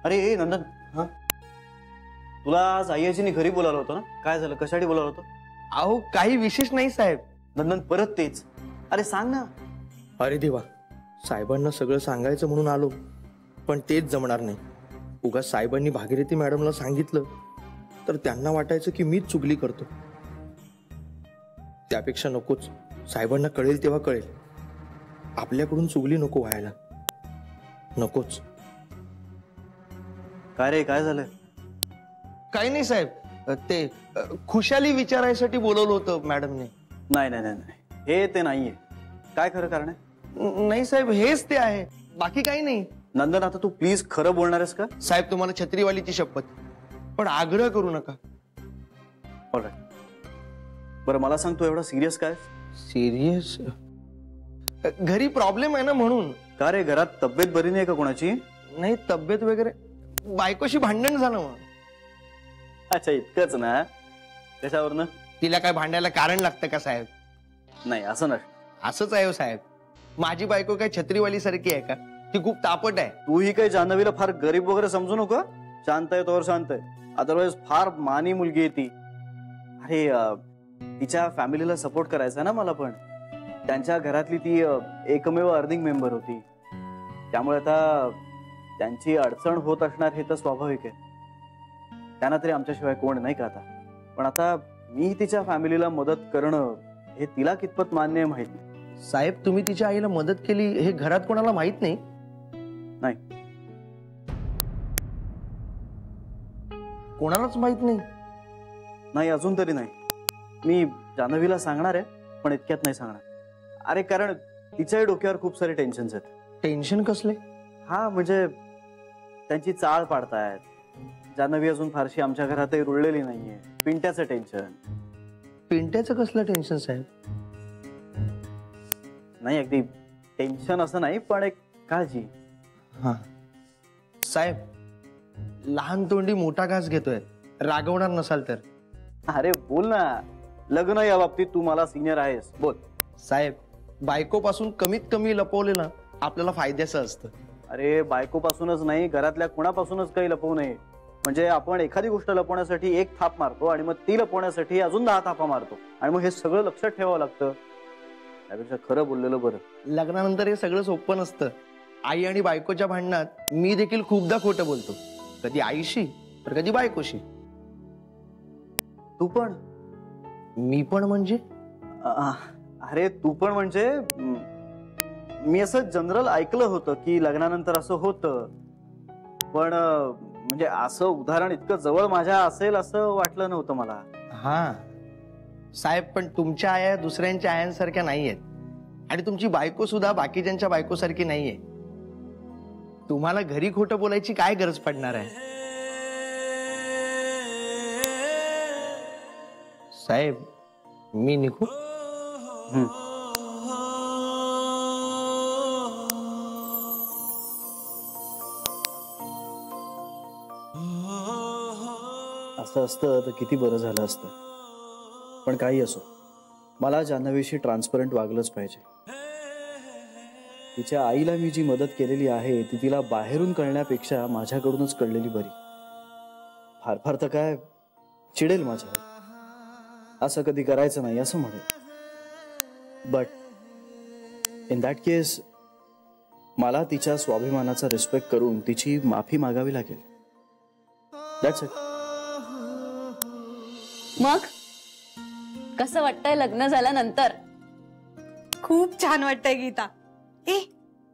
अरे ए नंदन, हा तुला आज आईजीने घरी बोलावलं होतं ना? काय झालं? कशासाठी बोलावलं होतं? अहो काही विशेष नाही साहेब. नंदन परत तेच. अरे सांग ना. अरे देवा, साहेबांना सगळं सांगायचं म्हणून आलो, पण तेच जमणार नाही. उगा साहेबांनी भागीरथी मॅडमला सांगितलं तर त्यांना वाटायचं की मीच चुगली करतो. त्यापेक्षा नकोच. साहेबांना कळेल तेव्हा कळेल. आपल्याकडून चुगली नको व्हायला. नकोच. काय रे, काय झालं? काही नाही साहेब, ते खुशाली विचारायसाठी बोलवलं होतं मॅडमने. नाही नाही नाही नाही, हे ते नाहीये. काय खरं कारण आहे? नाही साहेब, हेच ते आहे, बाकी काही नाही. नंदन आता तू प्लीज खरं बोलणार आहेस का? साहेब तुम्हाला छत्रीवालीची शपथ, पण आग्रह करू नका. बरं मला सांग, तू एवढा सिरियस काय? सिरियस? घरी प्रॉब्लेम आहे ना म्हणून. का रे, घरात तब्येत बरी नाही का कोणाची? नाही तब्येत वगैरे, बायकोशी भांडण झालं मग. अच्छा इतकंच ना? कशावरनं? तिला काय भांडायला कारण लागतं का साहेब? नाही असं नसतं. असंच आहे साहेब. माझी बायको काय छत्रीवाली सारखी आहे का? ती खूप तापट आहे. तू ही काही जान्हवीला फार गरीब वगैरे समजू नको. शांत आहे तोवर शांत आहे, अदरवाइज फार मानी मुलगी आहे ती. अरे तिच्या फॅमिलीला सपोर्ट करायचा ना मला पण. त्यांच्या घरातली ती एकमेव अर्निंग मेंबर होती, त्यामुळे आता त्यांची अडचण होत असणार हे तर स्वाभाविक आहे. त्यांना तरी आमच्याशिवाय कोण नाही का आता. पण आता मी तिच्या फॅमिलीला मदत करणं हे तिला कितपत मान्य आहे माहित नाही. साहेब तुम्ही तिच्या आईला मदत केली हे घरात कोणाला माहित नाही? नाही, कोणालाच माहित नाही? नाही अजून तरी नाही. मी जान्हवीला सांगणार आहे, पण इतक्यात नाही सांगणार. अरे कारण तिच्याही डोक्यावर खूप सारे टेन्शन्स आहेत. टेन्शन कसले? हा म्हणजे त्यांची चाळ पाडतायत. जान्हवी अजून फारशी आमच्या घरातही रुळलेली नाहीये. पिंट्याचं टेन्शन. पिंट्याचं कसलं टेन्शन साहेब? नाही अगदी टेन्शन असं नाही, पण एक काळजी. हा साहेब, लहान तोंडी मोठा घास घेतोय, रागवणार नसाल तर. अरे बोल ना, लग्न या बाबतीत तू मला सिनियर आहेस, बोल. साहेब बायकोपासून कमीत कमी लपवलेलं आपल्याला फायद्याचं असतं. अरे बायकोपासूनच नाही, घरातल्या कुणापासूनच काही लपवू नये. म्हणजे आपण एखादी गोष्ट लपवण्यासाठी एक थाप मारतो आणि मग ती लपवण्यासाठी अजून 10 थापा मारतो, आणि मग हे सगळं लक्षात ठेवावं लागतं. त्यापेक्षा खरं बोललेलं बरं. लग्नानंतर हे सगळं सोपं नसतं. आई आणि बायकोच्या भांडणात मी देखील खूपदा खोटं बोलतो, कधी आईशी तर कधी बायकोशी. तू पण? मी पण म्हणजे? अरे तू पण म्हणजे मी असं जनरल ऐकलं होतं की लग्नानंतर असं होतं, पण म्हणजे असं उदाहरण इतकं जवळ माझ्या असेल असं वाटलं नव्हतं मला. हा साहेब, पण तुमच्या आया दुसऱ्यांच्या आयांसारख्या नाहीयेत, आणि तुमची बायको सुद्धा बाकीच्यांच्या बायकोसारखी नाहीये. तुम्हाला घरी खोटं बोलायची काय गरज पडणार आहे साहेब? मी निघू? असं असतं तर किती बरं झालं असतं. पण काही असो, मला जान्हवीशी ट्रान्सपरंट वागलंच पाहिजे. तिच्या आईला मी जी मदत केलेली आहे ती तिला बाहेरून कळण्यापेक्षा माझ्याकडूनच कळलेली बरी. फार फार तर काय चिडेल माझ्यावर. असं कधी करायचं नाही असं म्हणेल. बट इन दॅट केस मला तिच्या स्वाभिमानाचा रिस्पेक्ट करून तिची माफी मागावी लागेल. That's it. मग कसं वाटतंय लग्न झाल्यानंतर? खूप छान वाटतंय गीता.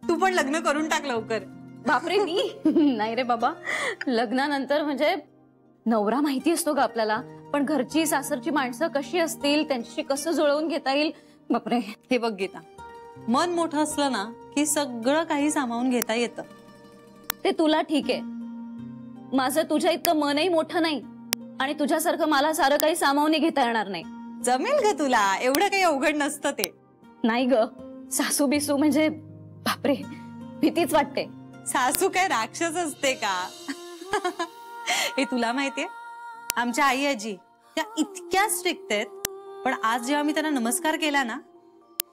तू पण लग्न करून टाक लवकर. बापरे, मी नाही रे बाबा. लग्नानंतर म्हणजे नवरा माहिती असतो का आपल्याला, पण घरची सासरची माणसं कशी असतील, त्यांच्याशी कसं जुळवून घेता येईल. बापरे. हे बघ गीता, मन मोठं असलं ना की सगळं काही सामावून घेता येतं. ते तुला ठीक आहे, माझं तुझ्या इतकं मनही मोठं नाही, आणि तुझ्यासारखं मला सारं काही सामावून घेता येणार नाही. जमेल ग तुला, एवढं काही अवघड नसतं ते. नाही ग, सासू बिसू म्हणजे बापरे, भीतीच वाटते. सासू काय राक्षस असते का? हे तुला माहितीये, आमच्या आई आजी त्या इतक्या स्ट्रिक्ट आहेत, पण आज जेव्हा मी त्यांना नमस्कार केला ना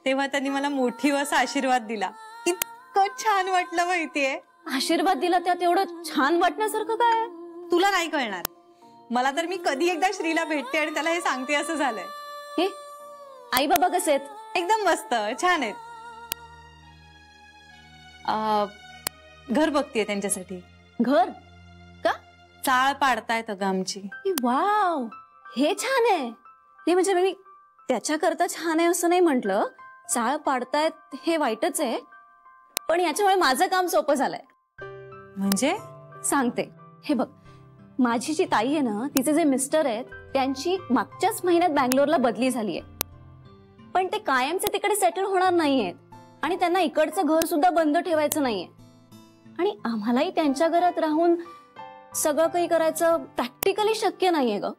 तेव्हा त्यांनी मला मोठी असा आशीर्वाद दिला. इतकं छान वाटलं माहितीये. आशीर्वाद दिला त्यात एवढं छान वाटण्यासारखं काय आहे? तुला नाही कळणार. मला तर मी कधी एकदा श्रीला भेटते आणि त्याला हे सांगते असं झालंय. हे आई बाबा कसे आहेत? एकदम मस्त, छान आहेत. घर बघतीये त्यांच्यासाठी. घर का? चाळ पाडतायत अगं आमची. वाव, हे छान आहे. ते म्हणजे मी त्याच्याकरता छान आहे असं नाही म्हंटल. चाळ पाडतायत हे वाईटच आहे, पण याच्यामुळे माझं काम सोपं झालंय. म्हणजे सांगते. हे बघ, माझी जी ताई आहे ना, तिचे जे मिस्टर आहेत त्यांची मागच्याच महिन्यात बँगलोरला बदली झाली आहे. पण ते कायमचे तिकडे सेटल होणार नाहीयेत आणि त्यांना इकडचं घर सुद्धा बंद ठेवायचं नाहीये. आणि आम्हालाही त्यांच्या घरात राहून सगळं काही करायचं प्रॅक्टिकली शक्य नाहीये ग.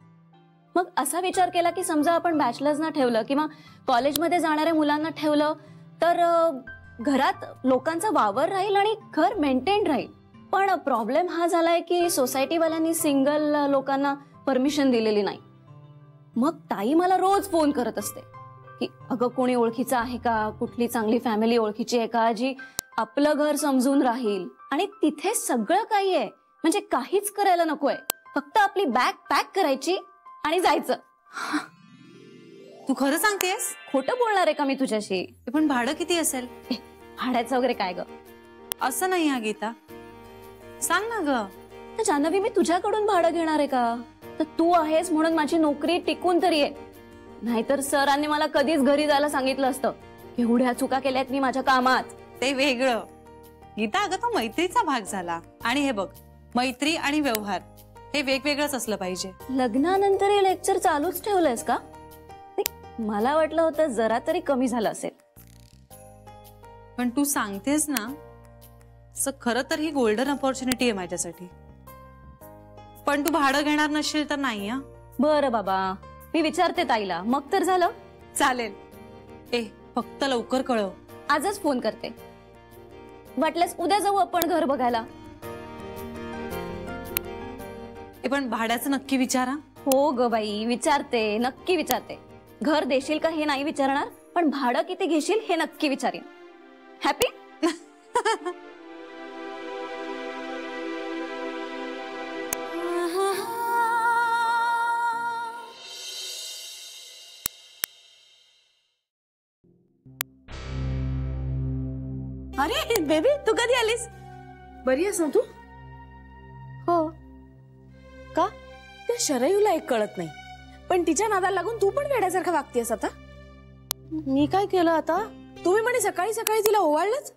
मग असा विचार केला की समजा आपण बॅचलर्सना ठेवलं किंवा कॉलेजमध्ये जाणाऱ्या मुलांना ठेवलं तर घरात लोकांचा वावर राहील आणि घर मेंटेन राहील. पण प्रॉब्लेम हा झालाय की सोसायटीवाल्यांनी सिंगल लोकांना परमिशन दिलेली नाही. मग ताई मला रोज फोन करत असते की अगं कोणी ओळखीचं आहे का, कुठली चांगली फॅमिली ओळखीची आहे का जी आपलं घर समजून राहील. आणि तिथे सगळं काही आहे, म्हणजे काहीच करायला नकोय, फक्त आपली बॅग पॅक करायची आणि जायचं. तू खरं सांगतेस? खोटं बोलणार आहे का मी तुझ्याशी? पण भाडं किती असेल? भाड्याचं वगैरे काय ग? असं नाही हा गीता, सांग ना ग. तर जान्हवी, मी तुझ्याकडून भाडं घेणार आहे का? तर तू आहेस म्हणून माझी नोकरी टिकून तरी आहे. नाहीतर सरांनी मला कधीच घरी जायला सांगितलं असतं. एवढ्या चुका केल्यात मी माझ्या कामात. ते वेगळं गीता, अगं तो मैत्रीचा भाग झाला. आणि हे बघ, मैत्री आणि व्यवहार हे वेगवेगळंच असलं पाहिजे. लग्नानंतर हे लेक्चर चालूच ठेवलंयस का? मला वाटलं होतं जरा तरी कमी झालं असेल. पण तू सांगतेस ना, खरं तर ही गोल्डन अपॉर्च्युनिटी आहे माझ्यासाठी. पण तू भाडं घेणार नसशील तर नाही. हा बरं बाबा, मी विचारते ताईला, मग तर झालं. चालेल. फक्त लवकर कळव. आजच फोन करते. वाटल्यास उद्या जाऊ आपण घर बघायला. पण भाड्याचं नक्की विचारा. हो ग बाई, विचारते, नक्की विचारते. घर देशील का हे नाही विचारणार, पण भाडं किती घेशील हे नक्की विचारेन. हॅपी? अरे बेबी, तू कधी आलीस? बरी आहेस ना तू? हो. का? त्या शरयूला एक कळत नाही, पण तिच्या नादाला लागून तू पण वेड्यासारखं वागतेस आता. मी काय केलं आता? तुम्ही म्हणे सकाळी सकाळी तिला ओवाळलंच.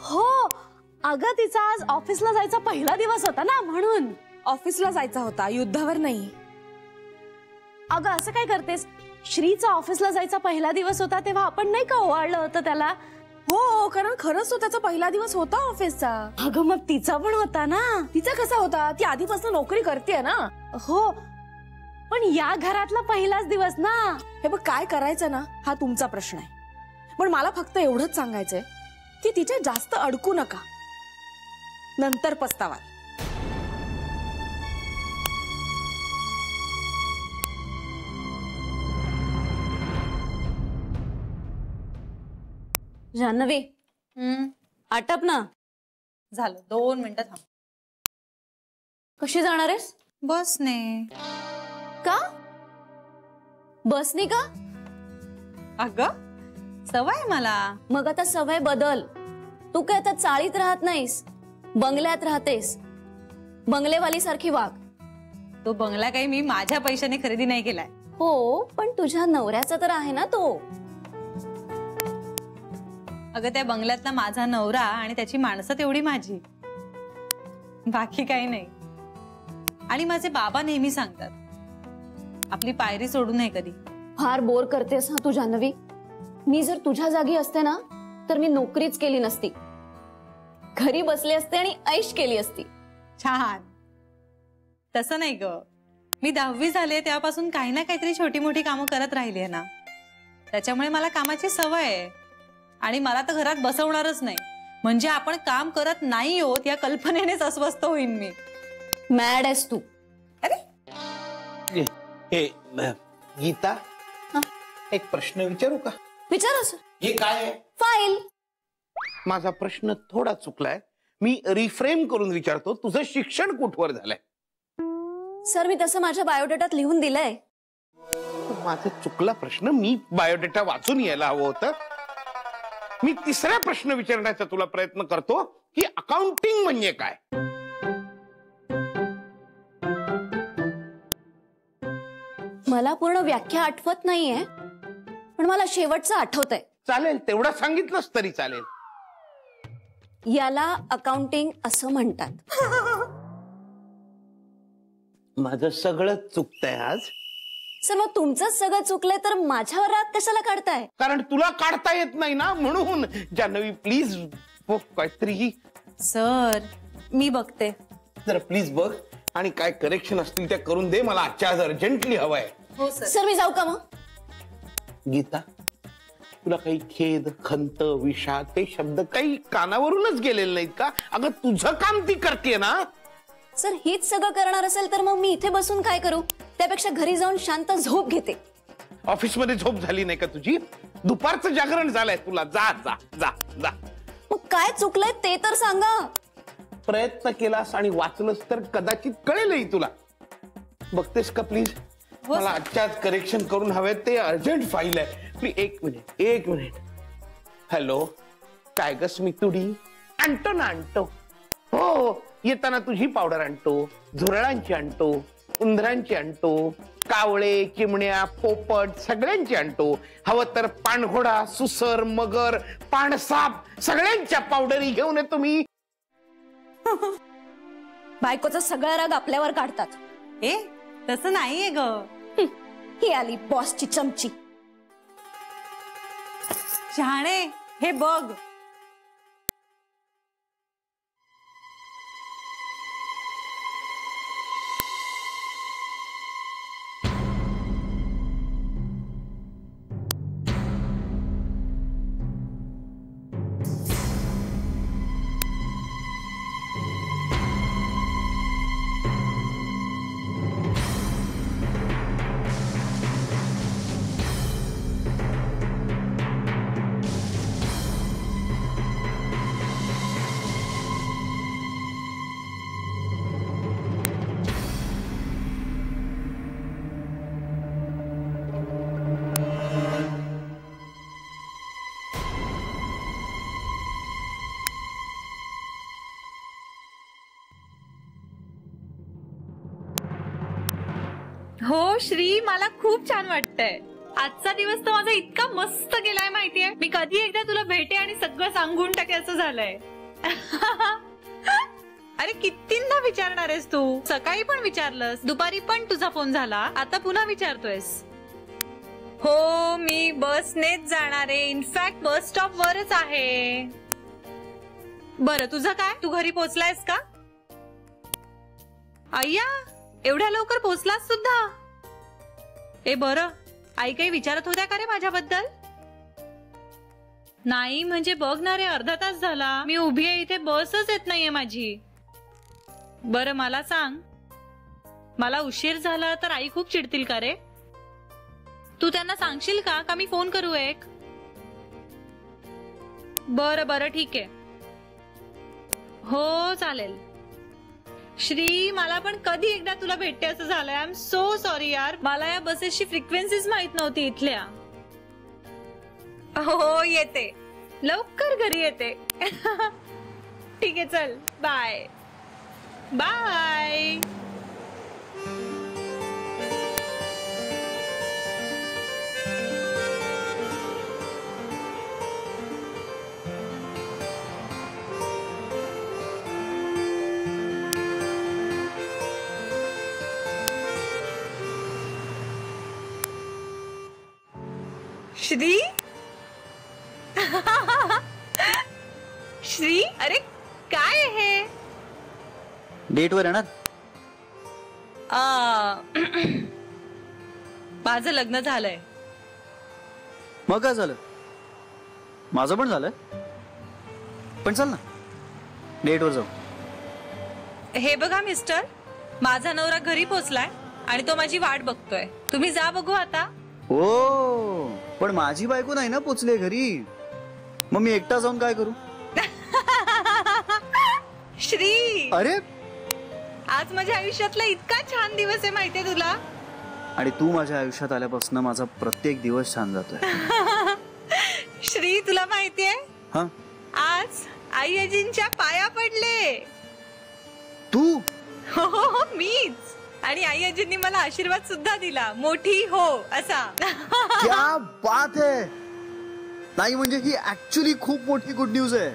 हो अगं, तिचा आज ऑफिसला जायचा पहिला दिवस होता ना, म्हणून. ऑफिसला जायचा होता, युद्धावर नाही. अगं असं काय करतेस? श्रीचा ऑफिसला जायचा पहिला दिवस होता तेव्हा आपण नाही का ओवाळलं होतं त्याला? हो, कारण खरंच तो त्याचा पहिला दिवस होता ऑफिसचा. अगं मग तिचा पण होता ना. तिचा कसा होता? ती आधीपासून नोकरी करते ना. हो, पण या घरातला पहिलाच दिवस ना. हे बघ, काय करायचं ना हा तुमचा प्रश्न आहे, पण मला फक्त एवढंच सांगायचंय की तिच्या जास्त अडकू नका, नंतर पस्तावा. जान्हवी, आटप ना. झालं, 2 मिनिटं थांब. कशी जाणार आहेस? बसने. का? बसनी का? अगं सवय मला. मग आता सवय बदल. तू काय आता चाळीत राहत नाहीस, बंगल्यात राहतेस. बंगलेवाली सारखी वाग. तो बंगला काही मी माझ्या पैशाने खरेदी नाही केलाय. हो, पण तुझ्या नवऱ्याचा तर आहे ना तो. अगं त्या बंगल्यातला माझा नवरा आणि त्याची माणसं तेवढी माझी, बाकी काही नाही. आणि माझे बाबा नेहमी सांगतात आपली पायरी सोडू नये कधी. फार बोर करतेस हा तू जान्हवी. मी जर तुझ्या जागी असते ना तर मी नोकरीच केली नसती, घरी बसले असते आणि ऐश केली असती. छान. तसं नाही ग, मी 10वी झाले तेव्हापासून काही ना काहीतरी छोटी मोठी कामं करत राहिली आहे ना, त्याच्यामुळे मला कामाची सवय आहे. आणि मला तर घरात बसवणारच नाही, म्हणजे आपण काम करत नाही होत या कल्पनेनेच अस्वस्थ होईन मी. मॅड आहेस तू. अरे गीता, एक प्रश्न विचारू का? विचार. असं हे काय आहे? फाईल. माझा प्रश्न थोडा चुकलाय. मी रिफ्रेम करून विचारतो, तुझं शिक्षण कुठवर झालंय? सर मी तसं माझ्या बायोडेटात लिहून दिलंय. माझा चुकला प्रश्न. मी बायोडेटा वाचून यायला हवं होतं. मी तिसरा प्रश्न विचारण्याचा तुला प्रयत्न करतो की अकाउंटिंग म्हणजे काय. मला पूर्ण व्याख्या आठवत नाहीये, पण मला शेवटचं आठवतंय. चालेल, तेवढं सांगितलंच तरी चालेल. याला अकाउंटिंग असं म्हणतात. माझं सगळं चुकतंय आज. सर मग तुमचंच सगळं चुकलंय तर माझ्यावर राग कशाला काढताय? कारण तुला काढता येत नाही ना, म्हणून. जान्हवी प्लीज काहीतरी. सर मी बघते. जरा प्लीज बघ आणि काय करेक्शन असतील त्या करून दे. मला आजच्या आज अर्जंटली हवाय. हो सर. सर मी जाऊ का मग? गीता, तुला काही खेद, खंत, विषाद ते शब्द काही कानावरूनच गेलेले नाहीत का? अगं तुझं काम ती करते ना. सर हीच सगळं करणार असेल तर मग मी इथे बसून काय करू? त्यापेक्षा घरी जाऊन शांत झोप घेते. ऑफिसमध्ये झोप झाली नाही का तुझी? दुपारचं जागरण झालंय तुला. जा जा जा जा. मग काय चुकलंय ते तर सांगा. प्रयत्न केलास आणि वाचलंस तर कदाचित कळेलही तुला. बघतेस का प्लीज? मला आजच्याच करेक्शन करून हवे. ते अर्जंट फाईल आहे. प्लीज एक मिनिट. हॅलो, काय ग स्मितुडी? आणतो ना, आणतो. हो, येताना तुझी पावडर आणतो, झुरळांची आणतो, उंदरांची आणतो, कावळे, चिमण्या, पोपट सगळ्यांची आणतो. हवं तर पाणघोडा, सुसर, मगर, पाणसाप सगळ्यांच्या पावडरी घेऊन येतो मी. बायकोचा सगळा राग आपल्यावर काढतात. ए तसं नाहीये ग. ही आली बॉसची चमची. शहाणे हे बघ. हो श्री, मला खूप छान वाटतंय. आजचा दिवस तर माझा इतका मस्त गेलाय माहितीये. मी कधी एकदा तुला भेटे आणि सगळं सांगून टाके असं झालंय. अरे कितींदा विचारणार आहेस तू? सकाळी पण विचारलंस, दुपारी पण तुझा फोन झाला, आता पुन्हा विचारतोयस. हो मी बसनेच जाणार आहे. इनफॅक्ट बस स्टॉप वरच आहे. बरं तुझं काय? तू घरी पोहोचलायस का? अय्या एवढ्या लवकर पोहोचलास सुद्धा? ए बरं, आई काही विचारत होत्या का रे माझ्याबद्दल? नाही म्हणजे बघ ना रे, अर्धा तास झाला मी उभी आहे इथे, बसच येत नाहीये माझी. बरं मला सांग, मला उशीर झाला तर आई खूप चिडतील का रे? तू त्यांना सांगशील का मी फोन करू एक? बरं बरं ठीक आहे. हो चालेल. श्री मला पण कधी एकदा तुला भेटते असं झालंय. आय एम सो सॉरी यार. मला या बसेसची फ्रिक्वेन्सीज माहित नव्हती इथल्या. हो येते, लवकर घरी येते. ठीक आहे चल बाय बाय. श्री श्री अरे काय आहे? डेटवर येणार? माझं लग्न झालंय. मग काय झालं? माझं पण झालंय. पण चल ना डेटवर जाऊ. हे बघा मिस्टर, माझा नवरा घरी पोहोचलाय आणि तो माझी वाट बघतोय. तुम्ही जा बघू आता. हो पण माझी बायको नाही ना पोचले घरी. मग मी एकटा जाऊन काय करू? श्री, अरे आज माझ्या आयुष्यातला इतका छान दिवस आहे माहितीये तुला. आणि तू माझ्या आयुष्यात आल्यापासून माझा प्रत्येक दिवस छान जातोय. श्री, तुला माहितीये हा, आज आई अजींच्या पाया पडले. तू? हो, मीच. आणि आई अजींनी मला आशीर्वाद सुद्धा दिला, मोठी हो असा. क्या बात है. नाही म्हणजे ही ऍक्च्युली खूप मोठी गुड न्यूज आहे.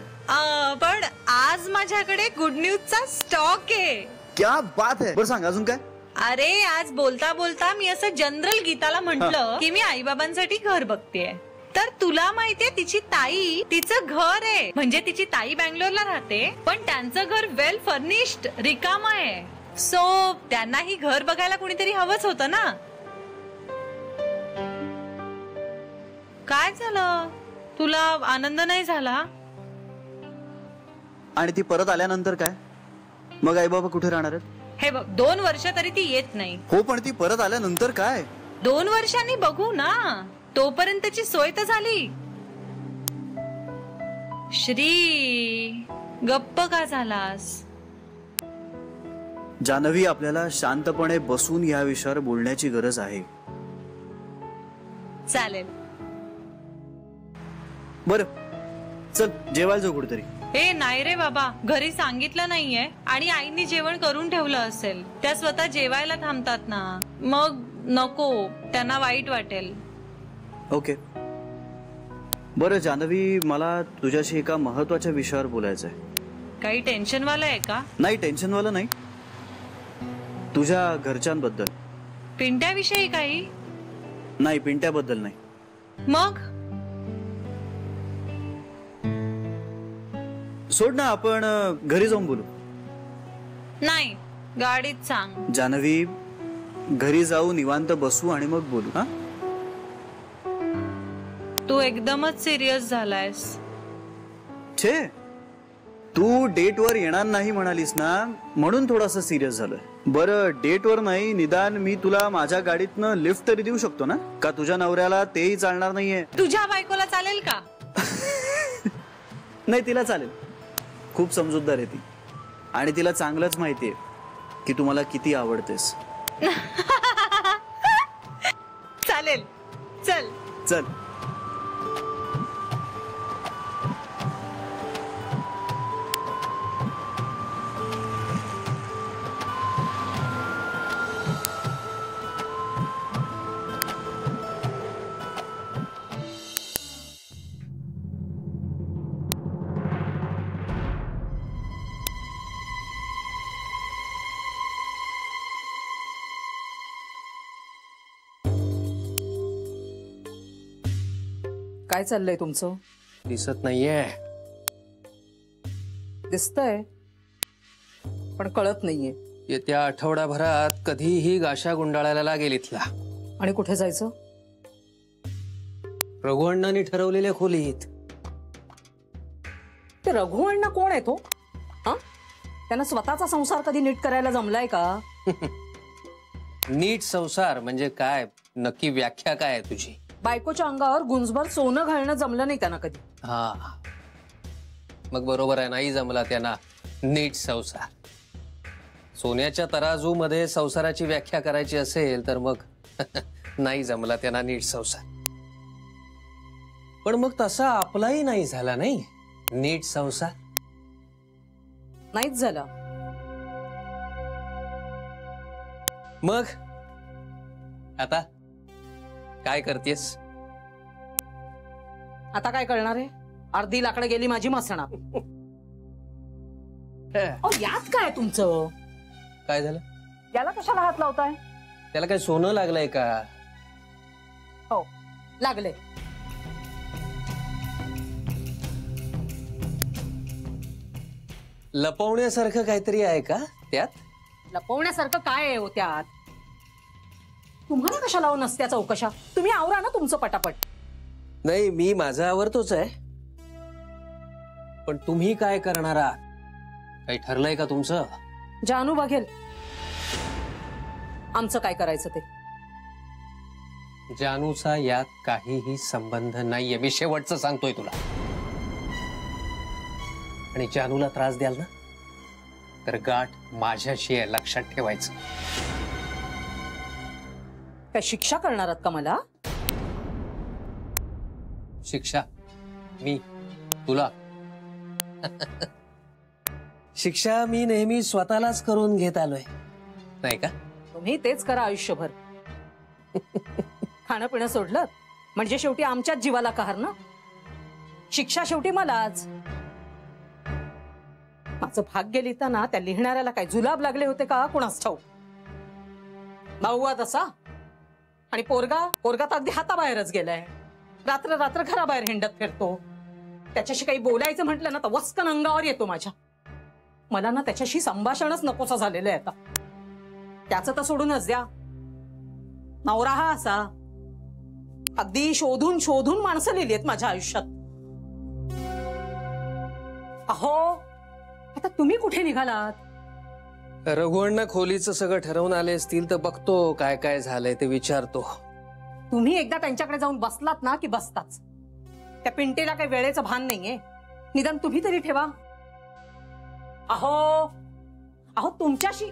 पण आज माझ्याकडे गुड न्यूजचा स्टॉक आहे. क्या बात है. बरं सांग अजून काय. अरे, आज बोलता बोलता मी असं जनरल गीताला म्हंटल की मी आई बाबांसाठी घर बघतेय. तर तुला माहितीये तिची ताई, तिचं घर आहे. म्हणजे तिची ताई बँगलोरला राहते, पण त्यांचं घर वेल फर्निश्ड, रिकाम आहे. सो त्यांनाही घर बघायला कुणीतरी हवंच होतं ना. काय झालं, तुला आनंद नाही झाला? आणि ती परत आल्यानंतर काय मग? आई बाबा कुठे राहणार आहेत? हे बघ, 2 वर्ष तरी ती येत नाही. हो, पण ती परत आल्यानंतर काय? 2 वर्षांनी बघू ना, तोपर्यंतची सोय तर झाली. श्री, गप्प का झालास? जानवी, आपल्याला शांतपणे बसून या विषयावर बोलण्याची गरज आहे. चालेल. बरं चल जेवायला जाऊ कुठेतरी. ए नाही रे बाबा, घरी सांगितलं नाहीये आणि आईनी जेवण करून ठेवलं असेल. त्या स्वतः जेवायला थांबतात ना, मग नको, त्यांना वाईट वाटेल. ओके. बरं जानवी, मला तुझ्याशी एका महत्वाच्या विषयावर बोलायचं आहे. काही टेन्शन वाला आहे का? नाही, टेन्शनवालं नाही, तुझ्या घरच्यांबद्दल. पिंट्याविषयी काही? नाही, पिंट्याबद्दल नाही. मग सोड ना, आपण घरी जाऊन बोलू. नाही, गाडीत सांग. जानवी, घरी जाऊ, निवांत बसू आणि मग बोलू. हा, तू एकदमच सिरियस झालायस. छे, तू डेटवर येणार नाही म्हणालीस ना, म्हणून थोडासा सिरियस झालोय. बरं, डेटवर नाही, निदान मी तुला माझ्या गाडीतनं लिफ्ट तरी देऊ शकतो ना? का तुझ्या नवऱ्याला तेही चालणार नाहीये? तुझ्या बायकोला चालेल का? नाही, तिला चालेल. खूप समजूतदार आहे ती, आणि तिला चांगलंच माहितीये की तू मला किती आवडतेस. चालेल, चल चल. काय चाललंय तुमचं? दिसत नाहीये. दिसतंय पण कळत नाहीये. येत्या आठवडाभरात कधीही गाशा गुंडाळायला लागेल इथला. आणि कुठे जायचं? रघुअण्णांनी ठरवलेल्या खोलीत. ते रघु अण्णा कोण आहे तो? हा, त्यांना स्वतःचा संसार कधी नीट करायला जमलाय का? नीट संसार म्हणजे काय, नक्की व्याख्या काय आहे तुझी? बायकोच्या अंगावर गुंजभर सोनं घालणं जमलं नाही त्यांना कधी. हा, मग बरोबर आहे, नाही जमला त्यांना नीट संसार. सोन्याच्या तराजू मध्ये संसाराची व्याख्या करायची असेल तर मग नाही जमला त्यांना नीट संसार. पण मग तसा आपलाही नाही झाला नाही नीट संसार. नाहीच झाला. मग आता काय करतेस? आता काय करणार आहे? अर्धी लाकडं गेली माझी मसणा. यात काय तुमचं? काय झालं? याला कशाला हात लावताय? त्याला काय सोनं लागलंय का? हो, लागले. लपवण्यासारखं काहीतरी आहे का त्यात? लपवण्यासारखं काय आहे हो त्यात? तुम्हाला कशाला हो नसत्या चौकशा? तुम्ही आवरा ना तुमचं पटापट. नाही, मी माझा आवरतोच आहे, पण तुम्ही काय करणार आहात? काही ठरलंय का तुमचं? जानू बघेल आमचं काय करायचं ते. जानूचा यात काहीही संबंध नाहीये, मी शेवटचं सांगतोय तुला. आणि जानूला त्रास द्याल ना तर गाठ माझ्याशी आहे, लक्षात ठेवायचं. काय शिक्षा करणार आहात का मला? शिक्षा? मी तुला? शिक्षा मी नेहमी स्वतःलाच करून घेत आलोय, नाही का? तुम्ही तेच करा आयुष्यभर. खाणं पिणं सोडलं म्हणजे शेवटी आमच्याच जीवाला कहर ना. शिक्षा शेवटी मलाच. माझं भाग्य लिहिताना त्या लिहिणाऱ्याला काय जुलाब लागले होते का कुणास ठाऊक. भाऊ तसा आणि पोरगा तर अगदी हाताबाहेरच गेलाय. रात्र रात्र घराबाहेर हिंडत फिरतो. त्याच्याशी काही बोलायचं म्हटलं ना तर वस्कन अंगावर येतो माझ्या. मला ना त्याच्याशी संभाषणच नकोसं झालेलं आहे आता. त्याचं तर सोडूनच द्या. नवरा हा असा अगदी शोधून शोधून माणसं लिहिली आहेत माझ्या आयुष्यात. अहो आता तुम्ही कुठे निघालात? रघुअण्णा खोलीचं सगळं ठरवून आले असतील तर बघतो काय काय झालंय ते विचारतो. तुम्ही एकदा त्यांच्याकडे जाऊन बसलात ना की बसताच. त्या पिंटेला काही वेळेचं भान नाहीये. निदान तुम्ही तरी ठेवा. अहो तुमच्याशी